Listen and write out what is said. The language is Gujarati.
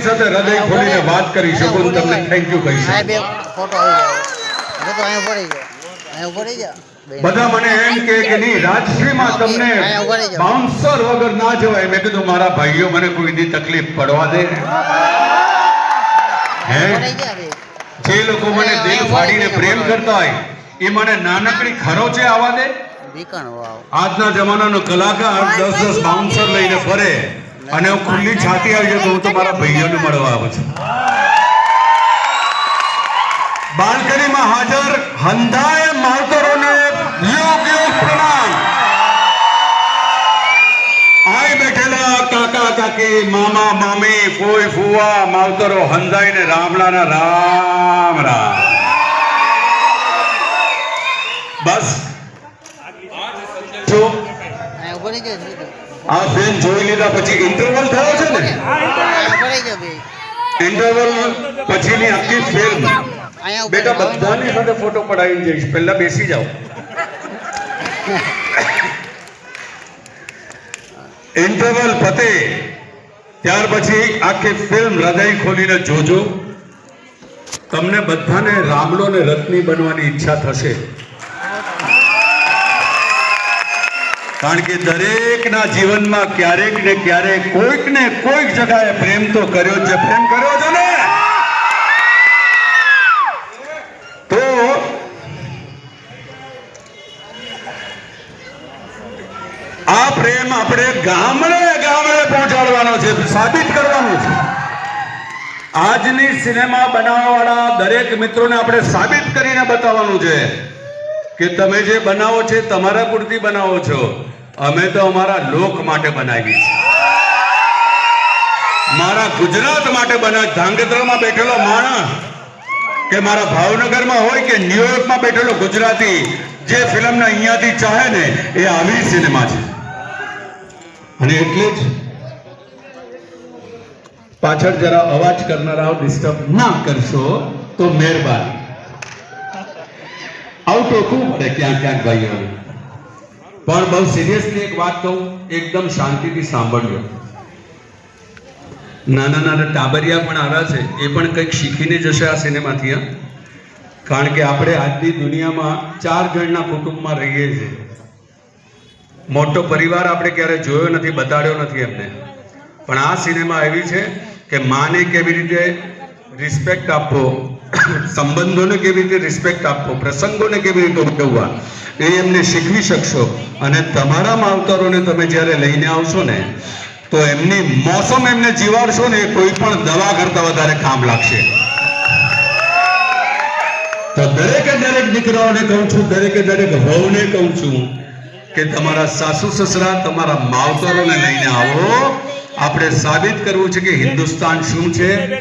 સાથે હૃદય ખોલીને વાત કરી શકું અને તમને થેન્ક યુ કહી શકું. બધા મને એમ કે નહીં રાજશ્રીમાં તમને બાઉન્સર વગર ના જવાય. મેં કીધું મારા ભાઈઓ મને કોઈ દી તકલીફ પડવા દે. હે જે લોકો મને દિલ ફાડીને પ્રેમ કરતા હોય એ મને નાનકડી ખરોચે આવવા દે. આજના જમાનાનો કલાકાર 10 બાઉન્સર લઈને ફરે અને હું ખુલ્લી છાતી આવી જાય તો હું તો મારા ભાઈઓને મળવા આવું છું. બાલ્કનીમાં હાજર હંધાય માવતરોને યોગ પ્રણામ. આય બેઠેલા કાકા કાકી મામા મામી ફોઈ ફુવા માવતરો હંધાઈને રામલાના રામ રામ. બસ જો આ ફિલ્મ જોઈ લીધા પછી ઇન્ટરવલ થયો છે ને, ઇન્ટરવલ પછીની આખી ફિલ્મ બેટા બધાની સાથે ફોટો પડાવી જઈશ. પહેલા બેસી જાઓ. ઇન્ટરવલ પતે ત્યાર પછી આખી ફિલ્મ હૃદય ખોલીને જોજો. તમને બધાને રામલો ને રત્ની બનવાની ઈચ્છા થશે. કારણ કે દરેકના જીવનમાં ક્યારેક ને ક્યારેક કોઈક ને કોઈક જગ્યાએ પ્રેમ તો કર્યો છે. પ્રેમ કર્યો છે ને, તો આ પ્રેમ આપણે ગામડે ગામડે પહોંચાડવાનો છે, સાબિત કરવાનું છે. આજની સિનેમા બનાવવાવાળા દરેક મિત્રોને આપણે સાબિત કરીને બતાવવાનું છે કે તમે જે બનાવો છે તમારા પૂરતી બનાવો છો, અમે તો અમારા લોક માટે બનાવી છે, મારા ગુજરાત માટે બનાવી. ધાંગધ્રામાં બેઠેલો માણસ કે મારા ભાવનગરમાં હોય કે ન્યુયોર્કમાં બેઠેલો ગુજરાતી જે ફિલ્મને અહીંયાથી ચાહે ને એ આવી સિનેમા છે. અને એટલે જ પાછળ જરા અવાજ કરનારાઓ ડિસ્ટર્બ ના કરશો તો મહેરબાની. આવું ટોકવું પડે ક્યાંક ક્યાંક ભાઈઓ. પણ બહુ સિરિયસલી એક વાત કહું, એકદમ શાંતિથી સાંભળજો. નાના નાના ટાબરિયા પણ આવ્યા છે, એ પણ કંઈક શીખીને જશે આ સિનેમાથી. કારણ કે આપણે આજની દુનિયામાં 4 જણના કુટુંબમાં રહીએ છીએ. મોટો પરિવાર આપણે ક્યારે જોયો નથી, બતાડ્યો નથી એમને. પણ આ સિનેમા એવી છે કે માને કેવી રીતે રિસ્પેક્ટ આપવો, સંબંધોને કેવી રીતે રિસ્પેક્ટ આપવો, પ્રસંગોને કેવી રીતે ઉજવવા એ એમને શીખવી શકશો. અને તમારા માવતરોને તમે જ્યારે લઈને આવશો ને તો એમની મોસમ એમને જીવાડશો ને એ કોઈ પણ દવા કરતા વધારે કામ લાગશે. તો દરેકે દરેક દીકરાઓને કહું છું, દરેકે દરેક વહુને કહું છું કે તમારા સાસુ સસરા તમારા માવતરોને લઈને આવો. આપણે સાબિત કરવું છે કે હિન્દુસ્તાન શું છે.